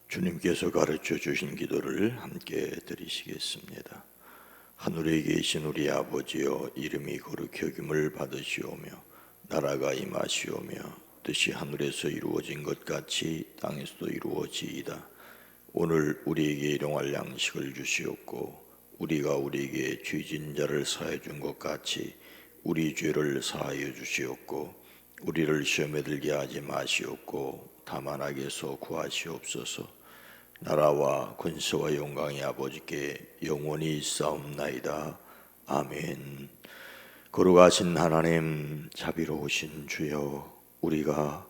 주님께서 가르쳐 주신 기도를 함께 드리시겠습니다. 하늘에 계신 우리 아버지여, 이름이 거룩히 여김을 받으시오며 나라가 임하시오며 뜻이 하늘에서 이루어진 것 같이 땅에서도 이루어지이다. 오늘 우리에게 일용할 양식을 주시옵고 우리가 우리에게 죄진 자를 사하여 준 것 같이 우리 죄를 사하여 주시옵고 우리를 시험에 들게 하지 마시옵고 다만 악에서 구하시옵소서. 나라와 권세와 영광이 아버지께 영원히 있사옵나이다. 아멘. 거룩하신 하나님, 자비로우신 주여, 우리가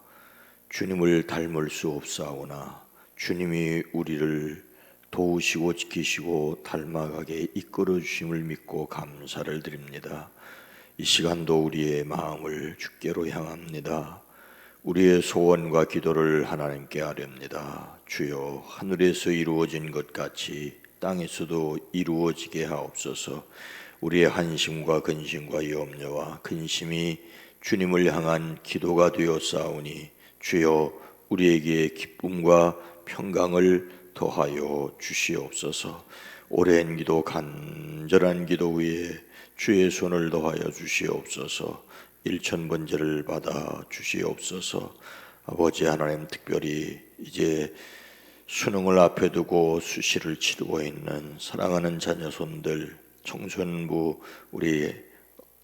주님을 닮을 수 없사오나 주님이 우리를 도우시고 지키시고 닮아가게 이끌어 주심을 믿고 감사를 드립니다. 이 시간도 우리의 마음을 주께로 향합니다. 우리의 소원과 기도를 하나님께 아뢰옵니다. 주여, 하늘에서 이루어진 것 같이 땅에서도 이루어지게 하옵소서. 우리의 한심과 근심과 염려와 근심이 주님을 향한 기도가 되었사오니 주여, 우리에게 기쁨과 평강을 더하여 주시옵소서. 오랜 기도, 간절한 기도 위에 주의 손을 더하여 주시옵소서. 일천번제를 받아 주시옵소서. 아버지 하나님, 특별히 이제 수능을 앞에 두고 수시를 치르고 있는 사랑하는 자녀손들, 청소년부 우리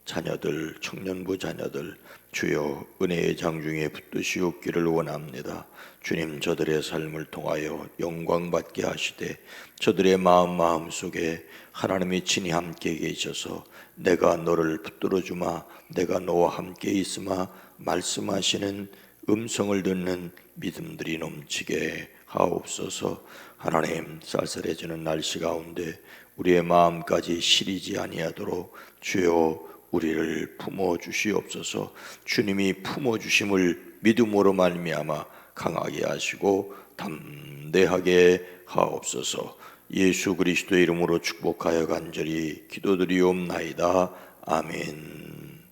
자녀들, 청년부 자녀들, 주여 은혜의 장중에 붙드시옵기를 원합니다. 주님, 저들의 삶을 통하여 영광받게 하시되 저들의 마음속에 하나님이 친히 함께 계셔서 내가 너를 붙들어 주마, 내가 너와 함께 있으마 말씀하시는 음성을 듣는 믿음들이 넘치게 하옵소서. 하나님, 쌀쌀해지는 날씨 가운데 우리의 마음까지 시리지 아니하도록 주여 우리를 품어 주시옵소서. 주님이 품어 주심을 믿음으로 말미암아 강하게 하시고 담대하게 하옵소서. 예수 그리스도의 이름으로 축복하여 간절히 기도드리옵나이다. 아멘.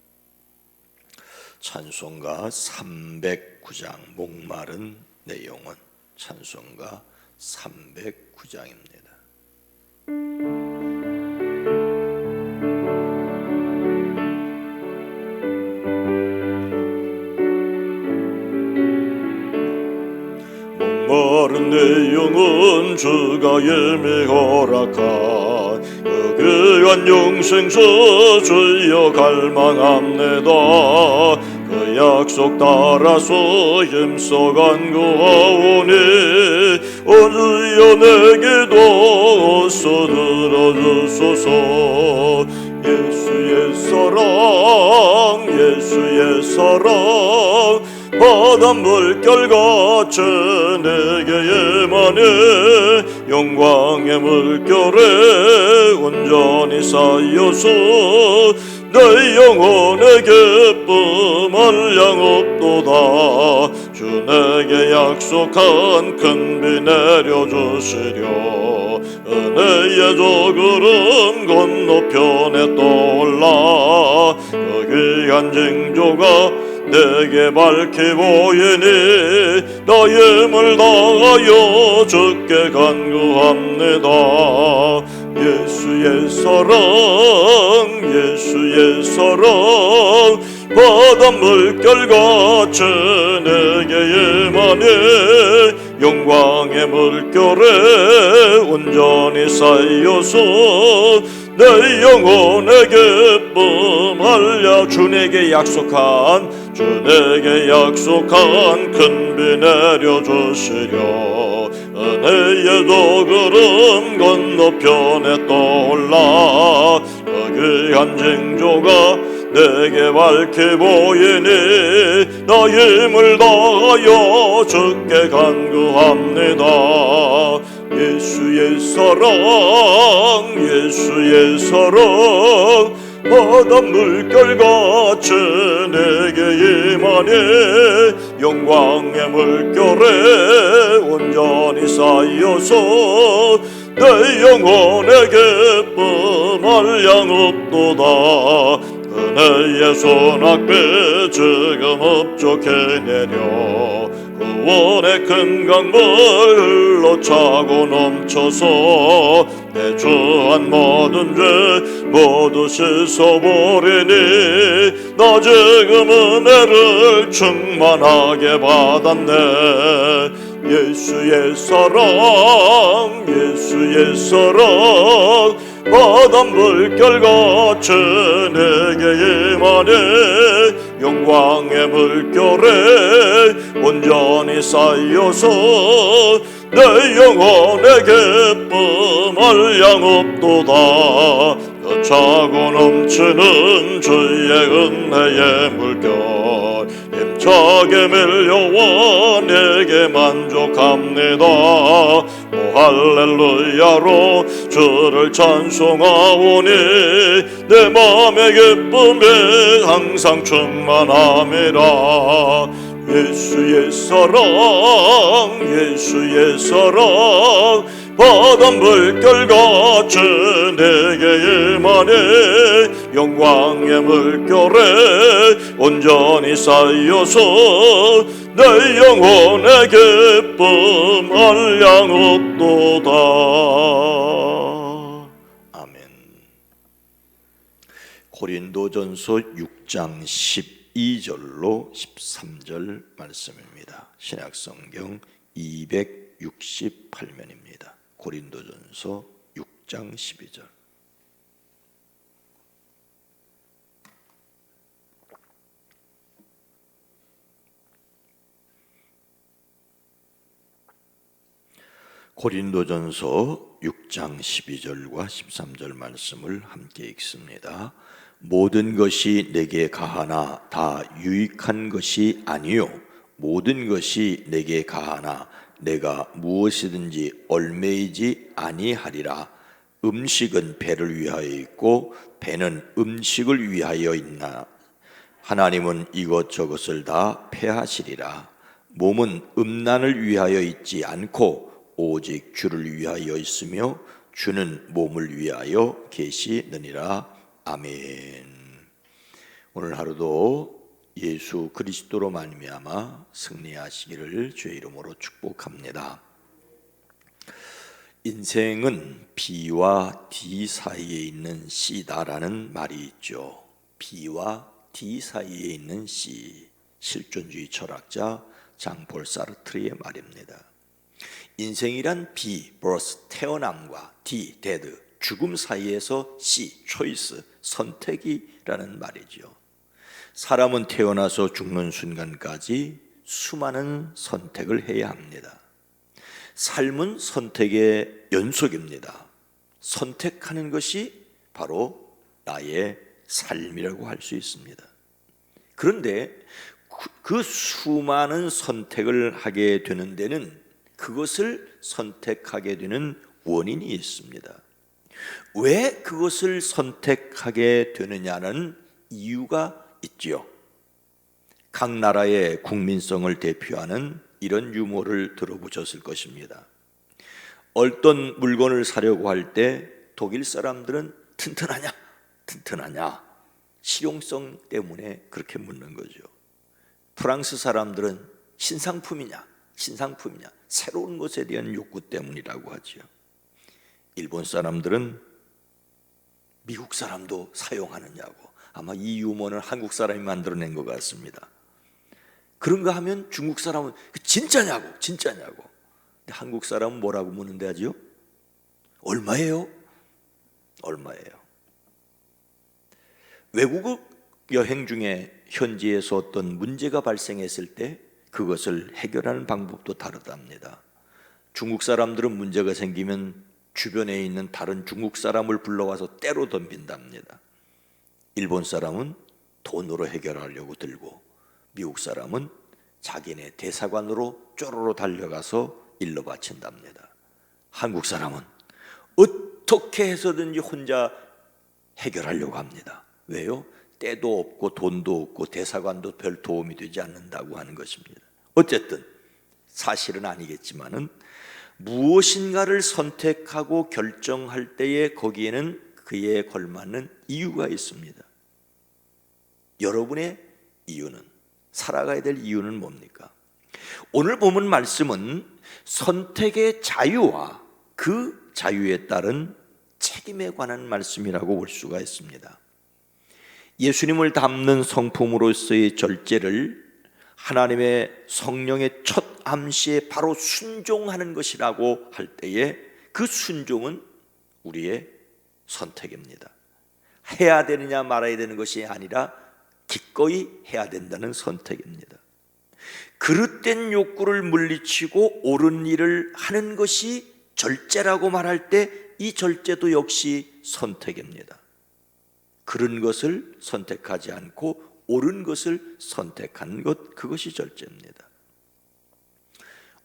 찬송가 309장, 목마른 내 영혼. 찬송가 309장입니다. 목마른 내 영혼, 주가 예매 허락한 그 귀한 영생서 주여 갈망합니다. 그 약속 따라서 힘써 간구하오니 주여 내게도 어서 들어주소서. 예수의 사랑, 예수의 사랑, 바닷물 결같이 내게 임하네. 영광의 물결에 온전히 쌓여서 내 영혼의 기쁨 한량없도다. 주 내게 약속한 큰 비 내려주시려. 은혜의 저 구름 건너편에 떠올라. 그 귀한 징조가 내게 밝히 보이니 나의 힘을 다하여 주께 간구합니다. 예수의 사랑, 예수의 사랑, 바닷물 결같이 내게 임하니 영광의 물결에 온전히 쌓여서 내 영혼의 기쁨 알려. 주 내게 약속한, 주 내게 약속한 큰 비 내려주시려. 은혜의 저 구름 건너편에 떠올라. 그 귀한 징조가 내게 밝히 보이니 나의 힘을 다하여 주께 간구합니다. 예수의 사랑, 예수의 사랑, 바닷물 결같이 내게 임하니 영광의 물결에 온전히 쌓여서 내 영혼의 기쁨 한량없도다. 은혜의 소낙비 지금 흡족해 내려 구원의 큰 강물 흘러차고 넘쳐서 내 주한 모든 죄 모두 씻어버리니 나 지금 은혜를 충만하게 받았네. 예수의 사랑 예수의 사랑 바다 물결같이 내게 임하네. 영광의 물결에 온전히 쌓여서 내 영혼의 기쁨 한량없도다. 차고 넘치는 주의 은혜의 물결 힘차게 밀려와 내게 만족합니다. 오 할렐루야로 주를 찬송하오니 내 맘의 기쁨이 항상 충만함이라. 예수의 사랑 예수의 사랑 바다 물결같이 내게 임하네. 영광의 물결에 온전히 쌓여서 내 영혼의 기쁨 한량없도다. 아멘. 고린도전서 6장 12절로 13절 말씀입니다. 신약성경 268면입니다. 고린도전서 6장 12절. 고린도전서 6장 12절과 13절 말씀을 함께 읽습니다. 모든 것이 내게 가하나 다 유익한 것이 아니요 모든 것이 내게 가하나 내가 무엇이든지 얽매이지 아니하리라. 음식은 배를 위하여 있고 배는 음식을 위하여 있나 하나님은 이것저것을 다 폐하시리라. 몸은 음란을 위하여 있지 않고 오직 주를 위하여 있으며 주는 몸을 위하여 계시느니라. 아멘. 오늘 하루도 예수 그리스도로 말미암아 승리하시기를 주의 이름으로 축복합니다. 인생은 B와 D 사이에 있는 C다라는 말이 있죠. B와 D 사이에 있는 C, 실존주의 철학자 장폴 사르트르의 말입니다. 인생이란 B, birth, 태어남과 D, death, 죽음 사이에서 C, choice, 선택이라는 말이죠. 사람은 태어나서 죽는 순간까지 수많은 선택을 해야 합니다. 삶은 선택의 연속입니다. 선택하는 것이 바로 나의 삶이라고 할 수 있습니다. 그런데 그 수많은 선택을 하게 되는 데는 그것을 선택하게 되는 원인이 있습니다. 왜 그것을 선택하게 되느냐는 이유가 있지요. 각 나라의 국민성을 대표하는 이런 유머를 들어보셨을 것입니다. 어떤 물건을 사려고 할 때 독일 사람들은 튼튼하냐? 튼튼하냐? 실용성 때문에 그렇게 묻는 거죠. 프랑스 사람들은 신상품이냐? 신상품이냐? 새로운 것에 대한 욕구 때문이라고 하죠. 일본 사람들은 미국 사람도 사용하느냐고. 아마 이 유머는 한국 사람이 만들어낸 것 같습니다. 그런가 하면 중국 사람은 진짜냐고, 진짜냐고. 근데 한국 사람은 뭐라고 묻는데 하죠? 얼마예요? 얼마예요? 외국 여행 중에 현지에서 어떤 문제가 발생했을 때 그것을 해결하는 방법도 다르답니다. 중국 사람들은 문제가 생기면 주변에 있는 다른 중국 사람을 불러와서 때로 덤빈답니다. 일본 사람은 돈으로 해결하려고 들고 미국 사람은 자기네 대사관으로 쪼로로 달려가서 일러 바친답니다. 한국 사람은 어떻게 해서든지 혼자 해결하려고 합니다. 왜요? 때도 없고 돈도 없고 대사관도 별 도움이 되지 않는다고 하는 것입니다. 어쨌든 사실은 아니겠지만은 무엇인가를 선택하고 결정할 때에 거기에는 그에 걸맞는 이유가 있습니다. 여러분의 이유는, 살아가야 될 이유는 뭡니까? 오늘 본문 말씀은 선택의 자유와 그 자유에 따른 책임에 관한 말씀이라고 볼 수가 있습니다. 예수님을 담는 성품으로서의 절제를 하나님의 성령의 첫 암시에 바로 순종하는 것이라고 할 때에 그 순종은 우리의 선택입니다. 해야 되느냐 말아야 되는 것이 아니라 기꺼이 해야 된다는 선택입니다. 그릇된 욕구를 물리치고 옳은 일을 하는 것이 절제라고 말할 때 이 절제도 역시 선택입니다. 그른 것을 선택하지 않고 옳은 것을 선택하는 것, 그것이 절제입니다.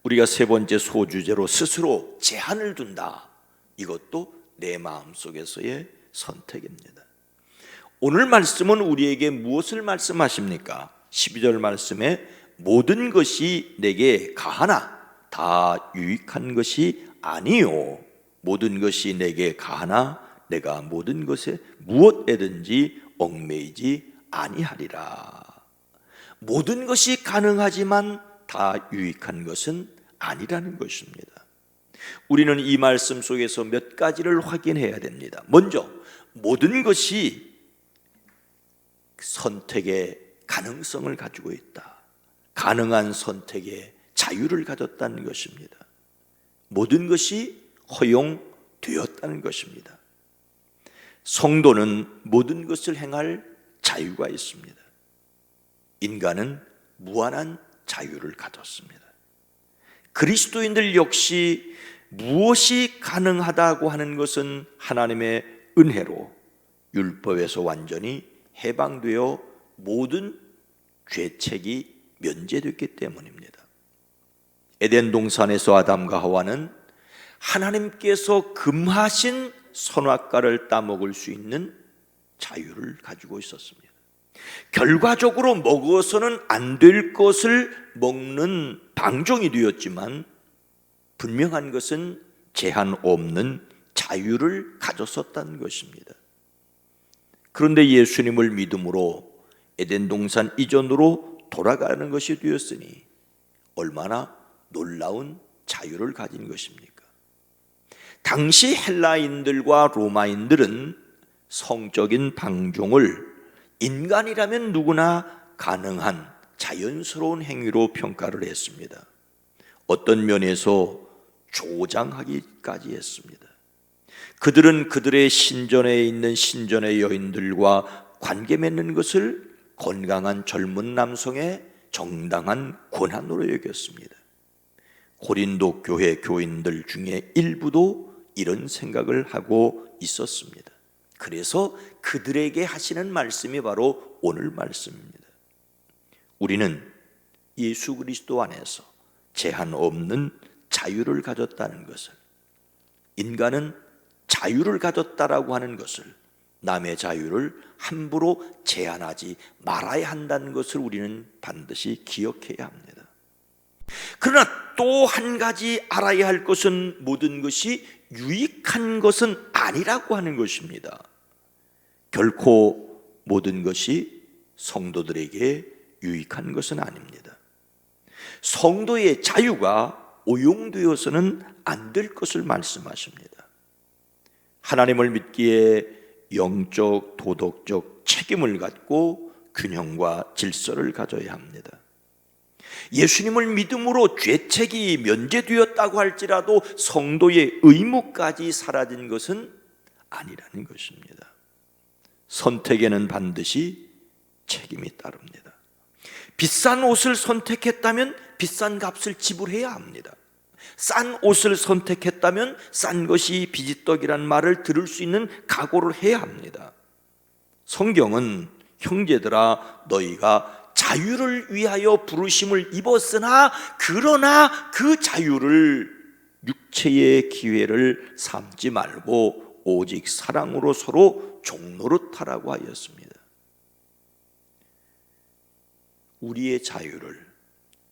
우리가 세 번째 소주제로 스스로 제한을 둔다, 이것도 내 마음속에서의 선택입니다. 오늘 말씀은 우리에게 무엇을 말씀하십니까? 12절 말씀에 모든 것이 내게 가하나 다 유익한 것이 아니요, 모든 것이 내게 가하나 내가 모든 것에 무엇에든지 얽매이지 아니하리라. 모든 것이 가능하지만 다 유익한 것은 아니라는 것입니다. 우리는 이 말씀 속에서 몇 가지를 확인해야 됩니다. 먼저 모든 것이 선택의 가능성을 가지고 있다. 가능한 선택의 자유를 가졌다는 것입니다. 모든 것이 허용되었다는 것입니다. 성도는 모든 것을 행할 자유가 있습니다. 인간은 무한한 자유를 가졌습니다. 그리스도인들 역시 무엇이 가능하다고 하는 것은 하나님의 은혜로 율법에서 완전히 해방되어 모든 죄책이 면제됐기 때문입니다. 에덴 동산에서 아담과 하와는 하나님께서 금하신 선악과를 따먹을 수 있는 자유를 가지고 있었습니다. 결과적으로 먹어서는 안 될 것을 먹는 방종이 되었지만 분명한 것은 제한 없는 자유를 가졌었다는 것입니다. 그런데 예수님을 믿음으로 에덴 동산 이전으로 돌아가는 것이 되었으니 얼마나 놀라운 자유를 가진 것입니까? 당시 헬라인들과 로마인들은 성적인 방종을 인간이라면 누구나 가능한 자연스러운 행위로 평가를 했습니다. 어떤 면에서 조장하기까지 했습니다. 그들은 그들의 신전에 있는 신전의 여인들과 관계 맺는 것을 건강한 젊은 남성의 정당한 권한으로 여겼습니다. 고린도 교회 교인들 중에 일부도 이런 생각을 하고 있었습니다. 그래서 그들에게 하시는 말씀이 바로 오늘 말씀입니다. 우리는 예수 그리스도 안에서 제한 없는 자유를 가졌다는 것을, 인간은 자유를 가졌다라고 하는 것을, 남의 자유를 함부로 제한하지 말아야 한다는 것을 우리는 반드시 기억해야 합니다. 그러나 또 한 가지 알아야 할 것은 모든 것이 유익한 것은 아니라고 하는 것입니다. 결코 모든 것이 성도들에게 유익한 것은 아닙니다. 성도의 자유가 오용되어서는 안 될 것을 말씀하십니다. 하나님을 믿기에 영적, 도덕적 책임을 갖고 균형과 질서를 가져야 합니다. 예수님을 믿음으로 죄책이 면제되었다고 할지라도 성도의 의무까지 사라진 것은 아니라는 것입니다. 선택에는 반드시 책임이 따릅니다. 비싼 옷을 선택했다면 비싼 값을 지불해야 합니다. 싼 옷을 선택했다면 싼 것이 비지떡이란 말을 들을 수 있는 각오를 해야 합니다. 성경은 형제들아 너희가 자유를 위하여 부르심을 입었으나 그러나 그 자유를 육체의 기회를 삼지 말고 오직 사랑으로 서로 종노릇하라고 하였습니다. 우리의 자유를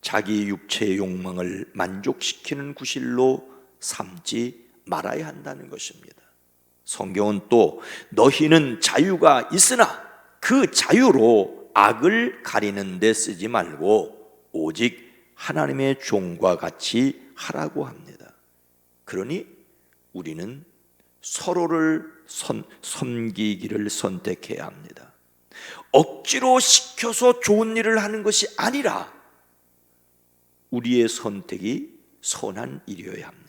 자기 육체의 욕망을 만족시키는 구실로 삼지 말아야 한다는 것입니다. 성경은 또 너희는 자유가 있으나 그 자유로 악을 가리는 데 쓰지 말고 오직 하나님의 종과 같이 하라고 합니다. 그러니 우리는 서로를 섬기기를 선택해야 합니다. 억지로 시켜서 좋은 일을 하는 것이 아니라 우리의 선택이 선한 일이어야 합니다.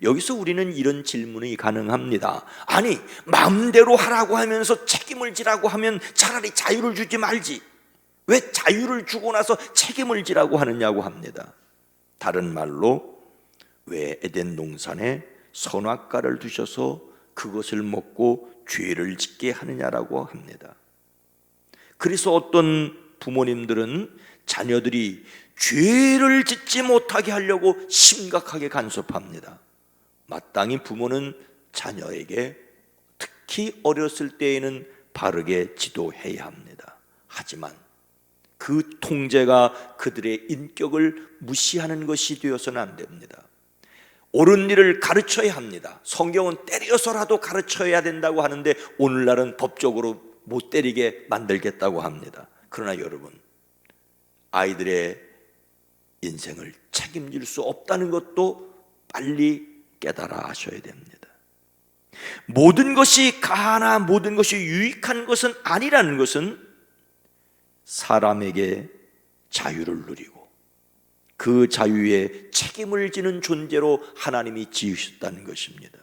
여기서 우리는 이런 질문이 가능합니다. 아니, 마음대로 하라고 하면서 책임을 지라고 하면 차라리 자유를 주지 말지, 왜 자유를 주고 나서 책임을 지라고 하느냐고 합니다. 다른 말로, 왜 에덴 동산에 선악과를 두셔서 그것을 먹고 죄를 짓게 하느냐라고 합니다. 그래서 어떤 부모님들은 자녀들이 죄를 짓지 못하게 하려고 심각하게 간섭합니다. 마땅히 부모는 자녀에게 특히 어렸을 때에는 바르게 지도해야 합니다. 하지만 그 통제가 그들의 인격을 무시하는 것이 되어서는 안 됩니다. 옳은 일을 가르쳐야 합니다. 성경은 때려서라도 가르쳐야 된다고 하는데 오늘날은 법적으로 못 때리게 만들겠다고 합니다. 그러나 여러분, 아이들의 인생을 책임질 수 없다는 것도 빨리 깨달아 하셔야 됩니다. 모든 것이 가하나 모든 것이 유익한 것은 아니라는 것은 사람에게 자유를 누리고 그 자유에 책임을 지는 존재로 하나님이 지으셨다는 것입니다.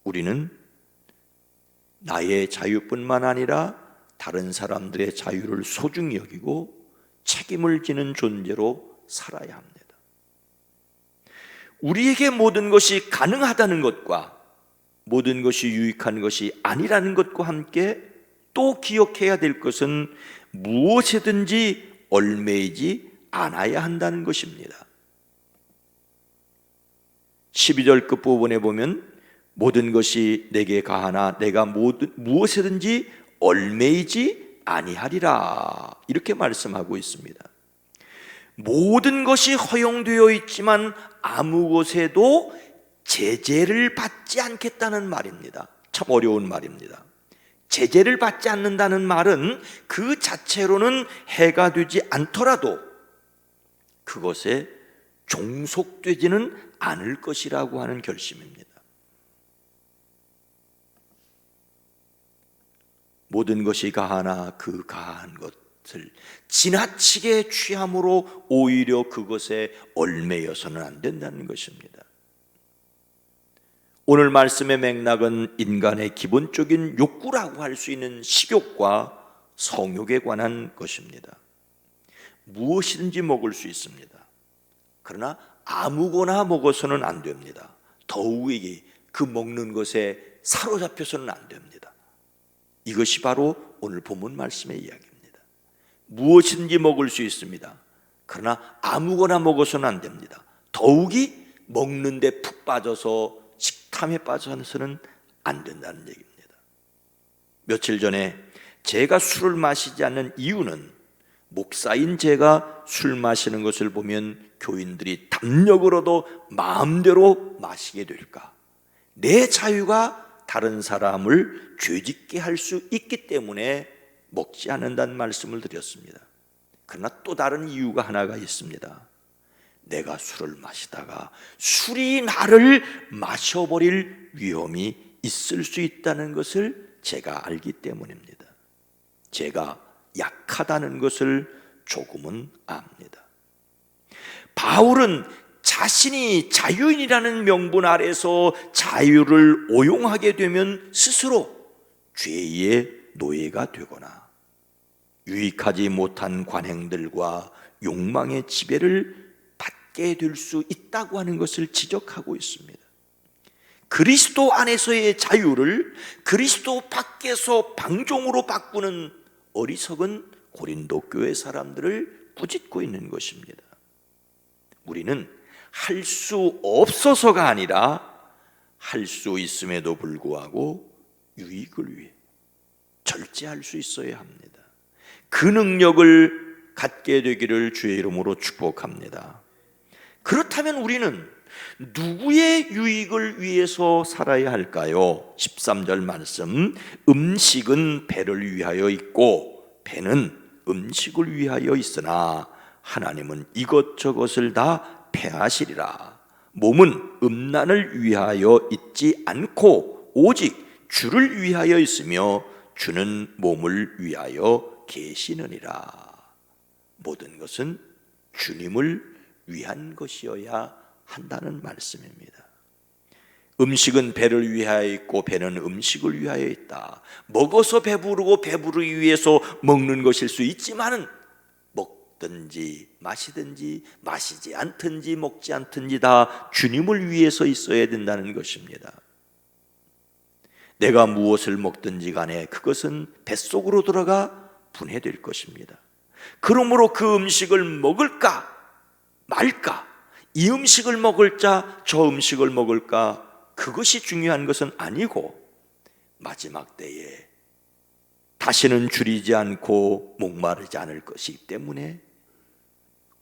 우리는 나의 자유뿐만 아니라 다른 사람들의 자유를 소중히 여기고 책임을 지는 존재로 살아야 합니다. 우리에게 모든 것이 가능하다는 것과 모든 것이 유익한 것이 아니라는 것과 함께 또 기억해야 될 것은 무엇이든지 얽매이지 않아야 한다는 것입니다. 12절 끝부분에 보면 모든 것이 내게 가하나 내가 무엇이든지 얽매이지 아니하리라 이렇게 말씀하고 있습니다. 모든 것이 허용되어 있지만 아무 것에도 제재를 받지 않겠다는 말입니다. 참 어려운 말입니다. 제재를 받지 않는다는 말은 그 자체로는 해가 되지 않더라도 그것에 종속되지는 않을 것이라고 하는 결심입니다. 모든 것이 가하나 그 가한 것을 지나치게 취함으로 오히려 그것에 얽매여서는 안 된다는 것입니다. 오늘 말씀의 맥락은 인간의 기본적인 욕구라고 할 수 있는 식욕과 성욕에 관한 것입니다. 무엇이든지 먹을 수 있습니다. 그러나 아무거나 먹어서는 안 됩니다. 더욱이 그 먹는 것에 사로잡혀서는 안 됩니다. 이것이 바로 오늘 본문 말씀의 이야기입니다. 무엇이든지 먹을 수 있습니다. 그러나 아무거나 먹어서는 안 됩니다. 더욱이 먹는데 푹 빠져서 식탐에 빠져서는 안 된다는 얘기입니다. 며칠 전에 제가 술을 마시지 않는 이유는 목사인 제가 술 마시는 것을 보면 교인들이 담력으로도 마음대로 마시게 될까, 내 자유가 다른 사람을 죄짓게 할 수 있기 때문에 먹지 않는다는 말씀을 드렸습니다. 그러나 또 다른 이유가 하나가 있습니다. 내가 술을 마시다가 술이 나를 마셔버릴 위험이 있을 수 있다는 것을 제가 알기 때문입니다. 제가 약하다는 것을 조금은 압니다. 바울은 자신이 자유인이라는 명분 아래서 자유를 오용하게 되면 스스로 죄의 노예가 되거나 유익하지 못한 관행들과 욕망의 지배를 받게 될 수 있다고 하는 것을 지적하고 있습니다. 그리스도 안에서의 자유를 그리스도 밖에서 방종으로 바꾸는 어리석은 고린도 교회 사람들을 꾸짖고 있는 것입니다. 우리는 할 수 없어서가 아니라 할 수 있음에도 불구하고 유익을 위해 절제할 수 있어야 합니다. 그 능력을 갖게 되기를 주의 이름으로 축복합니다. 그렇다면 우리는 누구의 유익을 위해서 살아야 할까요? 13절 말씀, 음식은 배를 위하여 있고 배는 음식을 위하여 있으나 하나님은 이것저것을 다 패하시리라. 몸은 음란을 위하여 있지 않고 오직 주를 위하여 있으며 주는 몸을 위하여 계시느니라. 모든 것은 주님을 위한 것이어야 한다는 말씀입니다. 음식은 배를 위하여 있고 배는 음식을 위하여 있다. 먹어서 배부르고 배부르기 위해서 먹는 것일 수 있지만은 먹든지 마시든지 마시지 않든지 먹지 않든지 다 주님을 위해서 있어야 된다는 것입니다. 내가 무엇을 먹든지 간에 그것은 뱃속으로 들어가 분해될 것입니다. 그러므로 그 음식을 먹을까 말까, 이 음식을 먹을까 저 음식을 먹을까, 그것이 중요한 것은 아니고 마지막 때에 다시는 줄이지 않고 목마르지 않을 것이기 때문에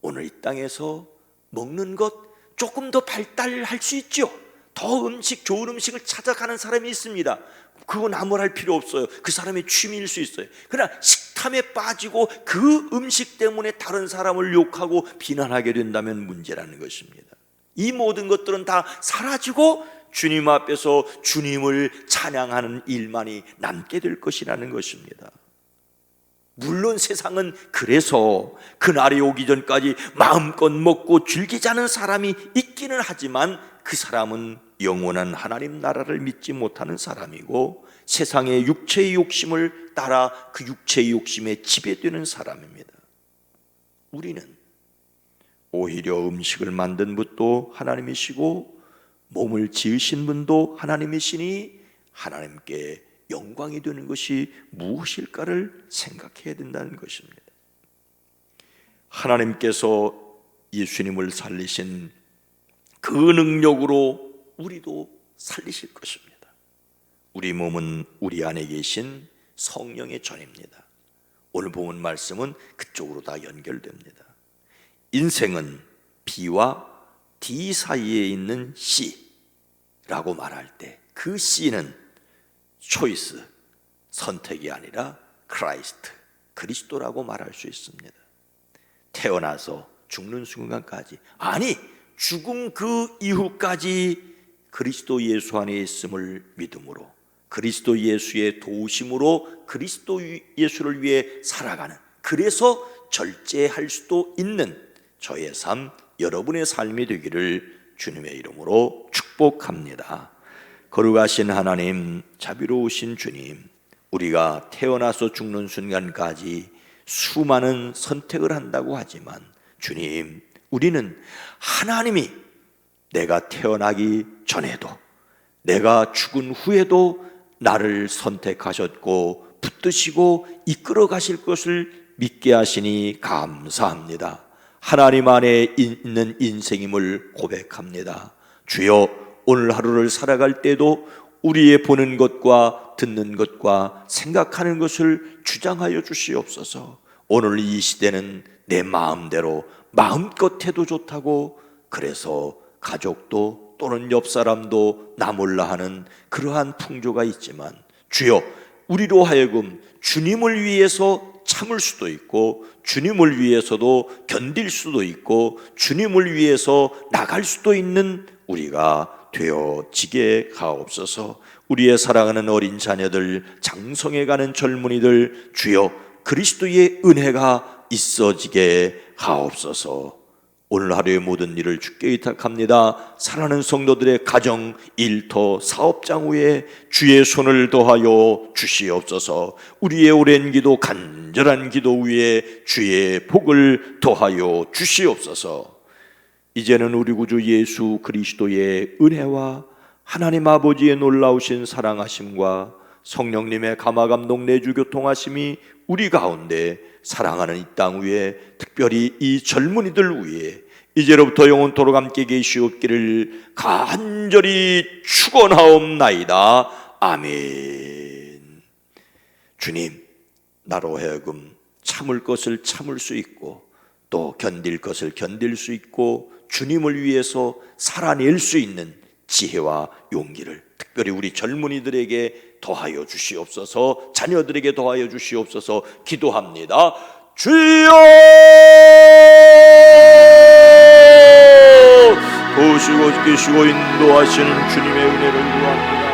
오늘 이 땅에서 먹는 것 조금 더 발달할 수 있죠. 더 좋은 음식을 찾아가는 사람이 있습니다. 그거 나무랄 필요 없어요. 그 사람의 취미일 수 있어요. 그러나 식탐에 빠지고 그 음식 때문에 다른 사람을 욕하고 비난하게 된다면 문제라는 것입니다. 이 모든 것들은 다 사라지고 주님 앞에서 주님을 찬양하는 일만이 남게 될 것이라는 것입니다. 물론 세상은 그래서 그날이 오기 전까지 마음껏 먹고 즐기자는 사람이 있기는 하지만 그 사람은 영원한 하나님 나라를 믿지 못하는 사람이고 세상의 육체의 욕심을 따라 그 육체의 욕심에 지배되는 사람입니다. 우리는 오히려 음식을 만든 분도 하나님이시고 몸을 지으신 분도 하나님이시니 하나님께 영광이 되는 것이 무엇일까를 생각해야 된다는 것입니다. 하나님께서 예수님을 살리신 그 능력으로 우리도 살리실 것입니다. 우리 몸은 우리 안에 계신 성령의 전입니다. 오늘 본 말씀은 그쪽으로 다 연결됩니다. 인생은 B와 D 사이에 있는 C라고 말할 때 그 C는 초이스, 선택이 아니라 크라이스트, 그리스도라고 말할 수 있습니다. 태어나서 죽는 순간까지, 아니 죽음 그 이후까지 그리스도 예수 안에 있음을 믿음으로 그리스도 예수의 도우심으로 그리스도 예수를 위해 살아가는, 그래서 절제할 수도 있는 저의 삶, 여러분의 삶이 되기를 주님의 이름으로 축복합니다. 거룩하신 하나님, 자비로우신 주님, 우리가 태어나서 죽는 순간까지 수많은 선택을 한다고 하지만 주님, 우리는 하나님이 내가 태어나기 전에도 내가 죽은 후에도 나를 선택하셨고 붙드시고 이끌어 가실 것을 믿게 하시니 감사합니다. 하나님 안에 있는 인생임을 고백합니다. 주여, 오늘 하루를 살아갈 때도 우리의 보는 것과 듣는 것과 생각하는 것을 주장하여 주시옵소서. 오늘 이 시대는 내 마음대로 마음껏 해도 좋다고, 그래서 가족도 또는 옆 사람도 나 몰라 하는 그러한 풍조가 있지만 주여, 우리로 하여금 주님을 위해서 참을 수도 있고 주님을 위해서도 견딜 수도 있고 주님을 위해서 나갈 수도 있는 우리가 되어지게 하옵소서. 우리의 사랑하는 어린 자녀들, 장성해가는 젊은이들, 주여 그리스도의 은혜가 있어지게 하옵소서. 오늘 하루의 모든 일을 주께 의탁합니다. 사랑하는 성도들의 가정, 일터, 사업장 위에 주의 손을 더하여 주시옵소서. 우리의 오랜 기도, 간절한 기도 위에 주의 복을 더하여 주시옵소서. 이제는 우리 구주 예수 그리스도의 은혜와 하나님 아버지의 놀라우신 사랑하심과 성령님의 감화감동 내주 교통하심이 우리 가운데 사랑하는 이 땅 위에, 특별히 이 젊은이들 위에 이제로부터 영원토록 함께 계시옵기를 간절히 축원하옵나이다. 아멘. 주님, 나로 하여금 참을 것을 참을 수 있고 또 견딜 것을 견딜 수 있고 주님을 위해서 살아낼 수 있는 지혜와 용기를 특별히 우리 젊은이들에게 더하여 주시옵소서. 자녀들에게 더하여 주시옵소서. 기도합니다. 주여 도우시고 지키시고 인도하시는 주님의 은혜를 구합니다.